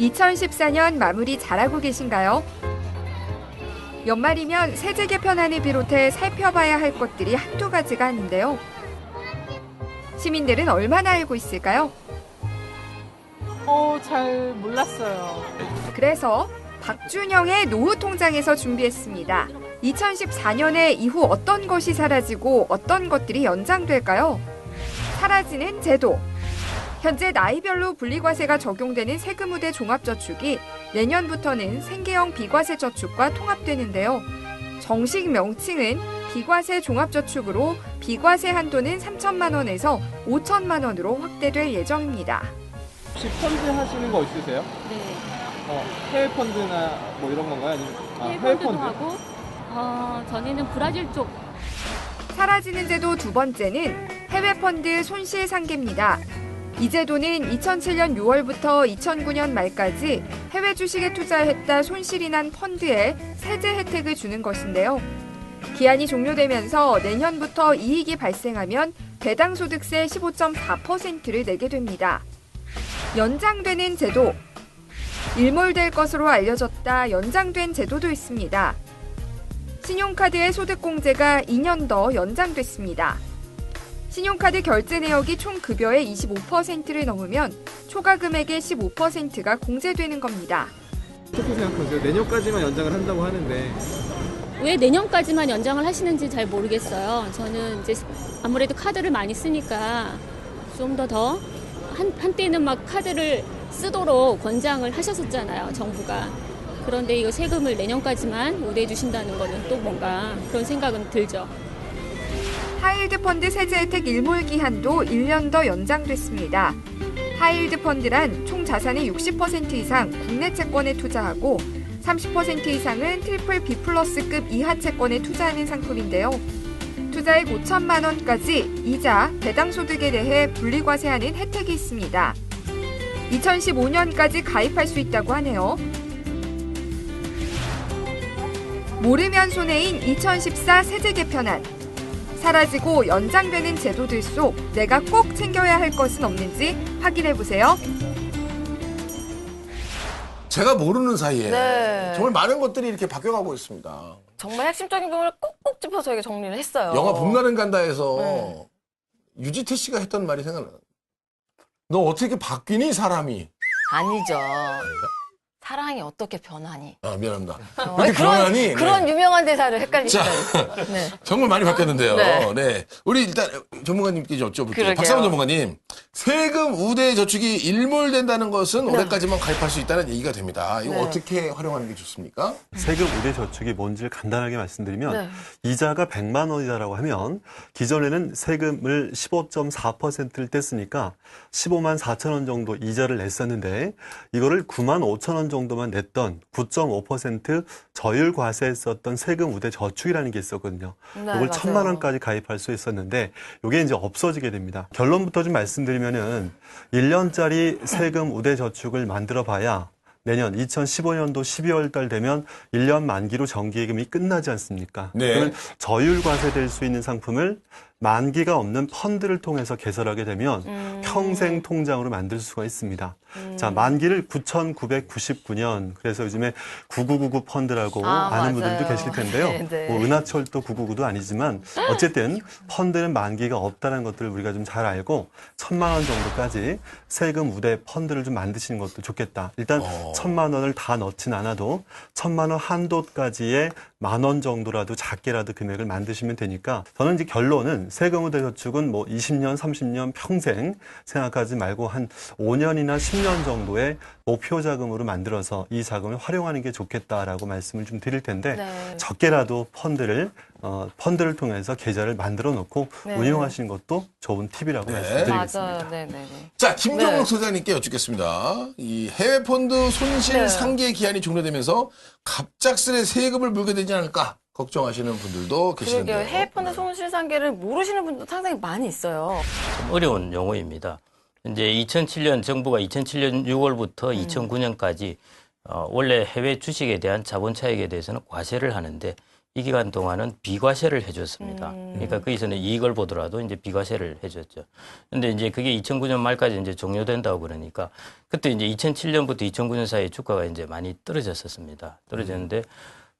2014년 마무리 잘하고 계신가요? 연말이면 세제 개편안을 비롯해 살펴봐야 할 것들이 한두 가지가 아닌데요. 시민들은 얼마나 알고 있을까요? 잘 몰랐어요. 그래서 박준영의 노후 통장에서 준비했습니다. 2014년에 이후 어떤 것이 사라지고 어떤 것들이 연장될까요? 사라지는 제도. 현재 나이별로 분리과세가 적용되는 세금우대 종합저축이 내년부터는 생계형 비과세 저축과 통합되는데요. 정식 명칭은 비과세 종합저축으로 비과세 한도는 3천만 원에서 5천만 원으로 확대될 예정입니다. 혹시 펀드 하시는 거 있으세요? 네. 해외 펀드나 뭐 이런 건가요? 아니면 해외 펀드도 하고, 전에는 브라질 쪽. 사라지는 제도 두 번째는 해외 펀드 손실 상계입니다. 이 제도는 2007년 6월부터 2009년 말까지 해외 주식에 투자했다 손실이 난 펀드에 세제 혜택을 주는 것인데요. 기한이 종료되면서 내년부터 이익이 발생하면 배당 소득세 15.4%를 내게 됩니다. 연장되는 제도. 일몰될 것으로 알려졌다 연장된 제도도 있습니다. 신용카드의 소득공제가 2년 더 연장됐습니다. 신용카드 결제 내역이 총 급여의 25%를 넘으면 초과 금액의 15%가 공제되는 겁니다. 어떻게 생각하세요? 내년까지만 연장을 한다고 하는데 왜 내년까지만 연장을 하시는지 잘 모르겠어요. 저는 이제 아무래도 카드를 많이 쓰니까 좀 더 한때는 막 카드를 쓰도록 권장을 하셨었잖아요, 정부가. 그런데 이거 세금을 내년까지만 우대해 주신다는 거는 또 뭔가 그런 생각은 들죠. 하이힐드 펀드 세제 혜택 일몰 기한도 1년 더 연장됐습니다. 하이힐드 펀드란 총 자산의 60% 이상 국내 채권에 투자하고 30% 이상은 트리플 B 플러스급 이하 채권에 투자하는 상품인데요. 투자액 5천만 원까지 이자, 배당 소득에 대해 분리과세하는 혜택이 있습니다. 2015년까지 가입할 수 있다고 하네요. 모르면 손해인 2014 세제 개편안. 사라지고 연장되는 제도들 속 내가 꼭 챙겨야 할 것은 없는지 확인해보세요. 제가 모르는 사이에 네. 정말 많은 것들이 이렇게 바뀌어가고 있습니다. 정말 핵심적인 부분을 꼭꼭 짚어서 저희가 정리를 했어요. 영화 봄날은 간다에서 네. 유지태 씨가 했던 말이 생각나요. 너 어떻게 바뀌니 사람이? 아니죠. 사랑이 어떻게 변하니? 미안합니다. 그렇게 변하니? 그런 네. 유명한 대사를 헷갈리시다니. 네. 정말 많이 바뀌었는데요. 네. 네. 우리 일단 전문가님께 여쭤볼게요. 그러게요. 박상훈 전문가님. 세금 우대 저축이 일몰된다는 것은 네. 올해까지만 가입할 수 있다는 얘기가 됩니다. 이거 네. 어떻게 활용하는 게 좋습니까? 세금 우대 저축이 뭔지를 간단하게 말씀드리면 네. 이자가 100만 원이다라고 하면 기존에는 세금을 15.4%를 뗐으니까 15만 4천 원 정도 이자를 냈었는데 이거를 9만 5천 원 정도만 냈던 9.5% 저율 과세했었던 세금 우대 저축이라는 게 있었거든요. 네, 이걸 맞아요. 1,000만 원까지 가입할 수 있었는데 이게 이제 없어지게 됩니다. 결론부터 좀 말씀드리면은 1년짜리 세금 우대 저축을 만들어 봐야 내년 2015년도 12월 달 되면 1년 만기로 정기예금이 끝나지 않습니까? 네. 그러면 저율 과세될 수 있는 상품을 만기가 없는 펀드를 통해서 개설하게 되면 평생 통장으로 만들 수가 있습니다. 자, 만기를 9,999년. 그래서 요즘에 9999 펀드라고 아는 맞아요. 분들도 계실 텐데요. 네, 네. 뭐 은하철도 999도 아니지만 어쨌든 펀드는 만기가 없다는 것들을 우리가 좀 잘 알고 1,000만 원 정도까지 세금 우대 펀드를 좀 만드시는 것도 좋겠다. 일단 1,000만 원을 다 넣진 않아도 1,000만 원 한도까지의 10,000원 정도라도 작게라도 금액을 만드시면 되니까 저는 이제 결론은 세금 우대 저축은 뭐 20년, 30년 평생 생각하지 말고 한 5년이나 10년 정도의 목표 자금으로 만들어서 이 자금을 활용하는 게 좋겠다라고 말씀을 좀 드릴 텐데 네. 적게라도 펀드를 통해서 계좌를 만들어 놓고 네. 운용하시는 것도 좋은 팁이라고 네. 말씀드리겠습니다. 맞아요. 네네네. 자, 김경록 네. 소장님께 여쭙겠습니다. 이 해외 펀드 손실 네. 상계 기한이 종료되면서 갑작스레 세금을 물게 되지 않을까 걱정하시는 분들도 계시는데요. 그러게요. 해외 펀드 손실 상계를 모르시는 분도 상당히 많이 있어요. 좀 어려운 용어입니다. 이제 2007년 정부가 2007년 6월부터 2009년까지 원래 해외 주식에 대한 자본 차익에 대해서는 과세를 하는데 이 기간 동안은 비과세를 해줬습니다. 그러니까 거기서는 이익을 보더라도 이제 비과세를 해줬죠. 근데 이제 그게 2009년 말까지 이제 종료된다고 그러니까 그때 이제 2007년부터 2009년 사이에 주가가 이제 많이 떨어졌었습니다. 떨어졌는데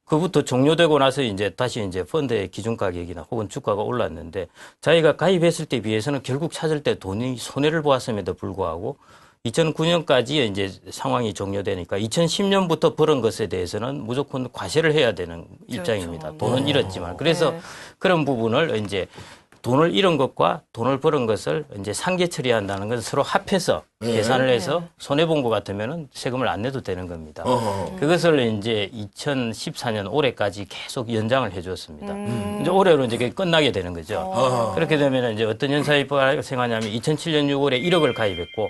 그부터 종료되고 나서 이제 다시 이제 펀드의 기준 가격이나 혹은 주가가 올랐는데 자기가 가입했을 때 비해서는 결국 찾을 때 돈이 손해를 보았음에도 불구하고 2009년까지 이제 상황이 종료되니까 2010년부터 벌은 것에 대해서는 무조건 과세를 해야 되는 입장입니다. 돈은 잃었지만. 그래서 그런 부분을 이제 돈을 잃은 것과 돈을 벌은 것을 이제 상계 처리한다는 것을 서로 합해서 계산을 해서 손해본 것 같으면은 세금을 안 내도 되는 겁니다. 그것을 이제 2014년 올해까지 계속 연장을 해줬습니다. 이제 올해로 이제 그게 끝나게 되는 거죠. 그렇게 되면 이제 어떤 현상이 발생하냐면 2007년 6월에 1억을 가입했고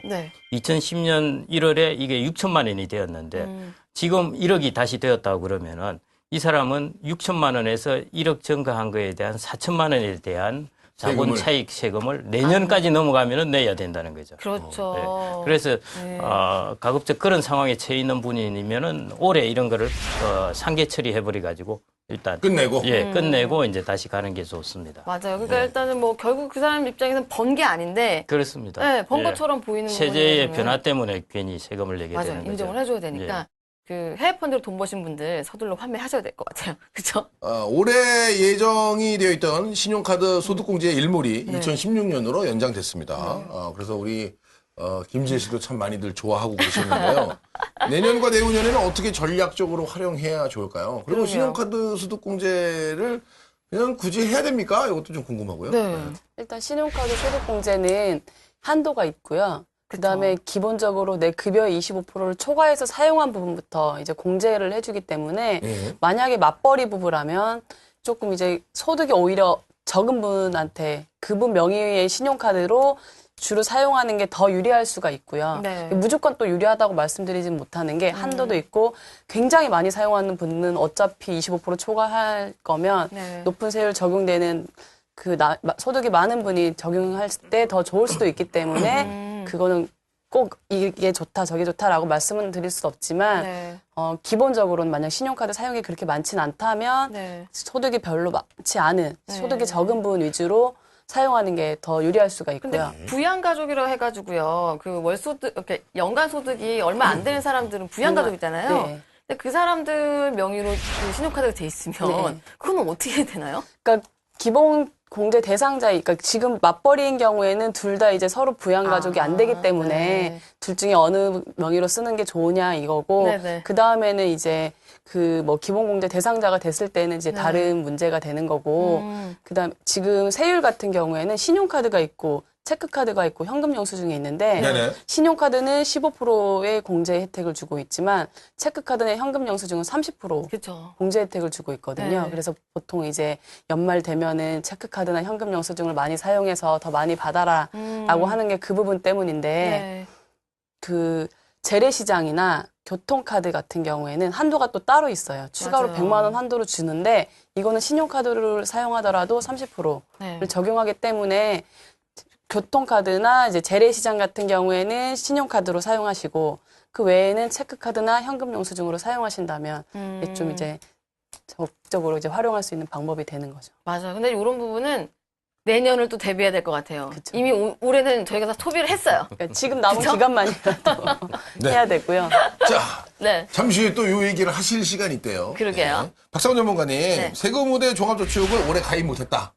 2010년 1월에 이게 6천만 원이 되었는데 지금 1억이 다시 되었다고 그러면은 이 사람은 6천만 원에서 1억 증가한 거에 대한 4천만 원에 대한 자본 차익 세금을 내년까지 넘어가면은 내야 된다는 거죠. 그렇죠. 네. 그래서 가급적 그런 상황에 처해 있는 분이면은 올해 이런 거를 상계 처리해 버려 가지고 일단 끝내고 끝내고 이제 다시 가는 게 좋습니다. 맞아요. 그러니까 일단은 뭐 결국 그 사람 입장에서는 번 게 아닌데 그렇습니다. 네, 번 것처럼 보이는 세제의 부분에서는 변화 때문에 괜히 세금을 내게 맞아요. 되는 거죠. 인정을 해줘야 되니까 그 해외 펀드로 돈 버신 분들 서둘러 환매하셔야 될 것 같아요. 그렇죠? 올해 예정이 되어 있던 신용카드 소득공제의 일몰이 2016년으로 연장됐습니다. 그래서 우리 김지혜 씨도 참 많이들 좋아하고 계셨는데요. 내년과 내후년에는 어떻게 전략적으로 활용해야 좋을까요? 그리고 그러게요. 신용카드 소득공제를 그냥 굳이 해야 됩니까? 이것도 좀 궁금하고요. 네. 일단 신용카드 소득공제는 한도가 있고요. 그다음에 기본적으로 내 급여의 25%를 초과해서 사용한 부분부터 이제 공제를 해주기 때문에 만약에 맞벌이 부부라면 조금 이제 소득이 오히려 적은 분한테 그분 명의의 신용카드로 주로 사용하는 게 더 유리할 수가 있고요. 네. 무조건 또 유리하다고 말씀드리진 못하는 게 한도도 있고 굉장히 많이 사용하는 분은 어차피 25% 초과할 거면 높은 세율 적용되는 소득이 많은 분이 적용할 때 더 좋을 수도 있기 때문에 그거는 꼭 이게 좋다 저게 좋다라고 말씀은 드릴 수 없지만 기본적으로는 만약 신용카드 사용이 그렇게 많진 않다면 소득이 별로 많지 않은 소득이 적은 분 위주로 사용하는 게 더 유리할 수가 있고요. 근데 부양가족이라고 해가지고요. 그 월소득, 이렇게 연간 소득이 얼마 안 되는 사람들은 부양가족이잖아요. 네. 근데 그 사람들 명의로 그 신용카드가 돼 있으면 그건 어떻게 해야 되나요? 그러니까 기본 공제 대상자이, 그러니까 지금 맞벌이인 경우에는 둘 다 이제 서로 부양가족이 안 되기 때문에 둘 중에 어느 명의로 쓰는 게 좋으냐 이거고, 그 다음에는 이제 그 뭐 기본 공제 대상자가 됐을 때는 이제 다른 문제가 되는 거고, 그 다음 지금 세율 같은 경우에는 신용카드가 있고, 체크카드가 있고 현금 영수증이 있는데 신용카드는 15%의 공제 혜택을 주고 있지만 체크카드나 현금 영수증은 30% 그쵸. 공제 혜택을 주고 있거든요. 그래서 보통 이제 연말 되면은 체크카드나 현금 영수증을 많이 사용해서 더 많이 받아라라고 하는 게 그 부분 때문인데 그 재래시장이나 교통카드 같은 경우에는 한도가 또 따로 있어요. 추가로 100만 원 한도를 주는데 이거는 신용카드를 사용하더라도 30%를 적용하기 때문에 교통카드나 이제 재래시장 같은 경우에는 신용카드로 사용하시고 그 외에는 체크카드나 현금 영수증으로 사용하신다면 좀 이제 적극적으로 이제 활용할 수 있는 방법이 되는 거죠. 맞아요. 근데 이런 부분은 내년을 또 대비해야 될 것 같아요. 그쵸. 이미 올해는 저희가 다 소비를 했어요. 그러니까 지금 남은 기간만이라도 해야 되고요. 자, 잠시 후에 또 이 얘기를 하실 시간이 있대요. 그러게요. 박상훈 전문가님, 세금 우대 종합저축을 올해 가입 못했다.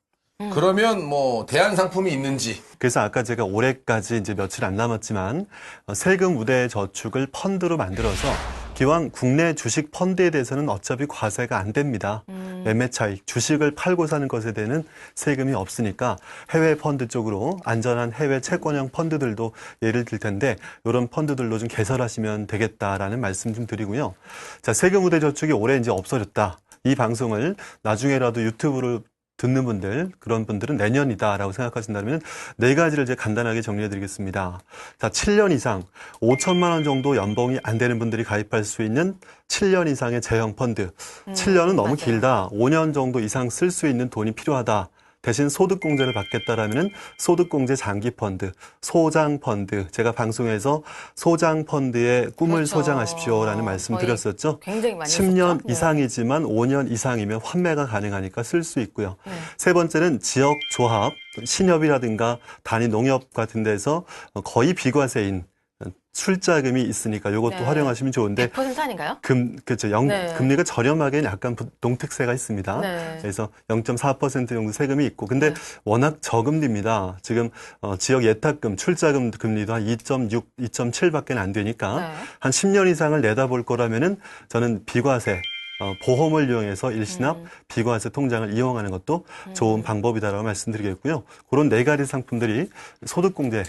그러면 뭐 대안 상품이 있는지. 그래서 아까 제가 올해까지 이제 며칠 안 남았지만 세금 우대 저축을 펀드로 만들어서 기왕 국내 주식 펀드에 대해서는 어차피 과세가 안 됩니다. 매매 차익, 주식을 팔고 사는 것에 대한 세금이 없으니까 해외 펀드 쪽으로 안전한 해외 채권형 펀드들도 예를 들 텐데 이런 펀드들로 좀 개설하시면 되겠다라는 말씀 좀 드리고요. 자, 세금 우대 저축이 올해 이제 없어졌다. 이 방송을 나중에라도 유튜브로 듣는 분들, 그런 분들은 내년이다라고 생각하신다면 네 가지를 이제 간단하게 정리해 드리겠습니다. 자, 7년 이상 5천만 원 정도 연봉이 안 되는 분들이 가입할 수 있는 7년 이상의 재형 펀드. 7년은 너무 길다. 5년 정도 이상 쓸 수 있는 돈이 필요하다. 대신 소득공제를 받겠다라면은 소득공제 장기펀드, 소장펀드, 제가 방송에서 소장펀드의 꿈을 그렇죠. 소장하십시오라는 말씀 거의 드렸었죠. 굉장히 많이 10년 했었죠? 이상이지만 5년 이상이면 환매가 가능하니까 쓸 수 있고요. 네. 세 번째는 지역조합, 신협이라든가 단위 농협 같은 데서 거의 비과세인 출자금이 있으니까 이것도 네. 활용하시면 좋은데 100% 아닌가요? 그렇죠. 네. 금리가 저렴하게는 약간 동특세가 있습니다. 네. 그래서 0.4% 정도 세금이 있고, 근데 네. 워낙 저금리입니다. 지금 지역 예탁금, 출자금 금리도 한 2.6, 2.7밖에 안 되니까 네. 한 10년 이상을 내다볼 거라면은 저는 비과세 보험을 이용해서 일시납 비과세 통장을 이용하는 것도 좋은 방법이다라고 말씀드리겠고요. 그런 네 가지 상품들이 소득공제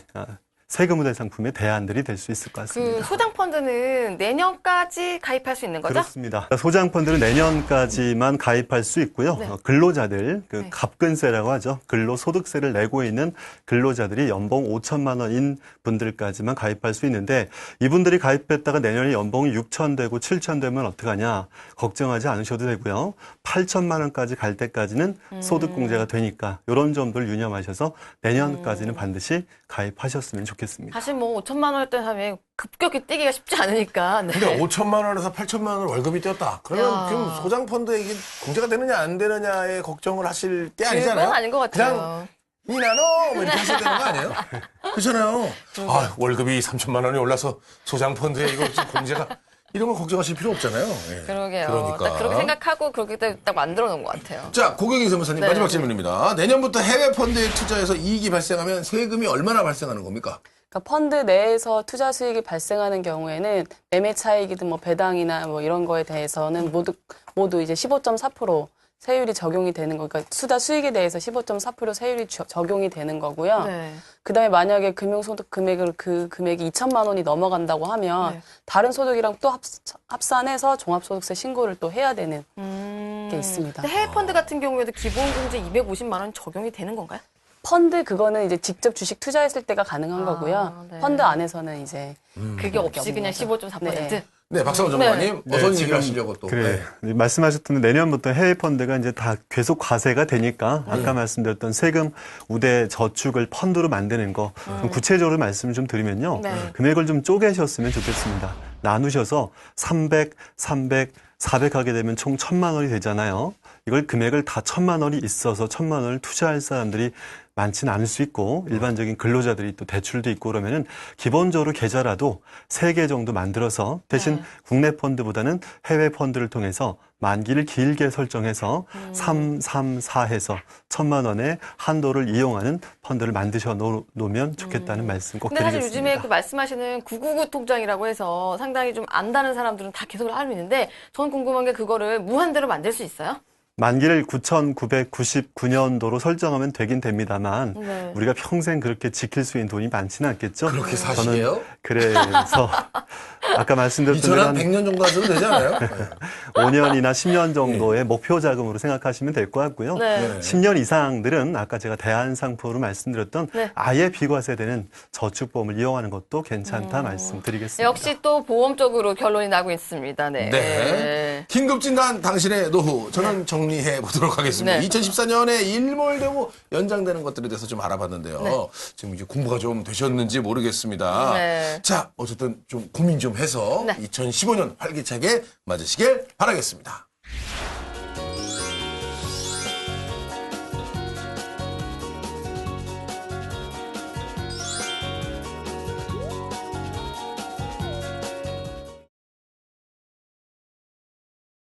세금 우대 상품의 대안들이 될 수 있을 것 같습니다. 그 소장펀드는 내년까지 가입할 수 있는 거죠? 그렇습니다. 소장펀드는 내년까지만 가입할 수 있고요. 네. 근로자들, 네. 갑근세라고 하죠. 근로소득세를 내고 있는 근로자들이 연봉 5천만 원인 분들까지만 가입할 수 있는데, 이분들이 가입했다가 내년에 연봉이 6천 되고 7천 되면 어떡하냐 걱정하지 않으셔도 되고요. 8천만 원까지 갈 때까지는 소득공제가 되니까 이런 점들 유념하셔서 내년까지는 반드시 가입하셨으면 좋겠습니다. 사실 뭐 5천만 원을 하면 급격히 뛰기가 쉽지 않으니까. 네. 근데 5천만 원에서 8천만 원 월급이 뛰었다. 그러면 야. 지금 소장펀드에 이게 공제가 되느냐 안 되느냐에 걱정을 하실 게 아니잖아요. 그건 아닌 것 같아요. 그냥 이나노 뭐 이렇게 하셔야 되는 거 아니에요? 그렇잖아요. 아, 월급이 3천만 원이 올라서 소장펀드에 이거 지금 공제가 이런 거 걱정하실 필요 없잖아요. 예. 그러게요. 그러니까. 딱 그렇게 생각하고 그렇게 딱 만들어 놓은 것 같아요. 자, 고경인 세무사님 네. 마지막 질문입니다. 내년부터 해외 펀드에 투자해서 이익이 발생하면 세금이 얼마나 발생하는 겁니까? 그러니까 펀드 내에서 투자 수익이 발생하는 경우에는 매매 차익이든 뭐 배당이나 뭐 이런 거에 대해서는 모두 이제 15.4% 세율이 적용이 되는 거, 그러니까 투자 수익에 대해서 15.4% 세율이 적용이 되는 거고요. 네. 그다음에 만약에 금융소득 금액을 그 금액이 2천만 원이 넘어간다고 하면 네. 다른 소득이랑 또 합산해서 종합소득세 신고를 또 해야 되는 게 있습니다. 근데 해외 펀드 같은 경우에도 기본공제 250만 원 적용이 되는 건가요? 펀드 그거는 이제 직접 주식 투자했을 때가 가능한 아, 거고요. 네. 펀드 안에서는 이제 그게 없이 그냥 15.4%? 네. 네, 박상호 전문가님 어떤 얘기를 하시려고 또. 그래. 말씀하셨던 내년부터 해외 펀드가 이제 다 계속 과세가 되니까 아까 말씀드렸던 세금 우대 저축을 펀드로 만드는 거 좀 구체적으로 말씀을 좀 드리면요. 네. 금액을 좀 쪼개셨으면 좋겠습니다. 나누셔서 300, 400 하게 되면 총 1,000만 원이 되잖아요. 이걸 금액을 다 1,000만 원이 있어서 1,000만 원을 투자할 사람들이 많지는 않을 수 있고 일반적인 근로자들이 또 대출도 있고 그러면은 기본적으로 계좌라도 3개 정도 만들어서 대신 국내 펀드보다는 해외 펀드를 통해서 만기를 길게 설정해서 334 해서 1,000만 원의 한도를 이용하는 펀드를 만드셔 놓으면 좋겠다는 말씀 꼭 근데 사실 드리겠습니다. 요즘에 그 말씀하시는 999 통장이라고 해서 상당히 좀 안다는 사람들은 다 계속 알고 있는데 저는 궁금한 게 그거를 무한대로 만들 수 있어요? 만기를 9,999년도로 설정하면 되긴 됩니다만 네. 우리가 평생 그렇게 지킬 수 있는 돈이 많지는 않겠죠. 그렇게 사시게요? 그래서 아까 말씀드렸던 대로 이천 한 한 100년 정도 하셔도 되지 않아요? 5년이나 10년 정도의 목표 자금으로 생각하시면 될 것 같고요. 네. 10년 이상들은 아까 제가 대안상품으로 말씀드렸던 네. 아예 비과세되는 저축보험을 이용하는 것도 괜찮다 말씀드리겠습니다. 역시 또 보험 쪽으로 결론이 나고 있습니다. 네. 네. 긴급진단 당신의 노후. 저는 정리해 보도록 하겠습니다. 네. 2014년에 일몰되고 연장되는 것들에 대해서 좀 알아봤는데요. 지금 이제 공부가 좀 되셨는지 모르겠습니다. 네. 자, 어쨌든 좀 고민 좀 해서 네. 2015년 활기차게 맞으시길 바라겠습니다.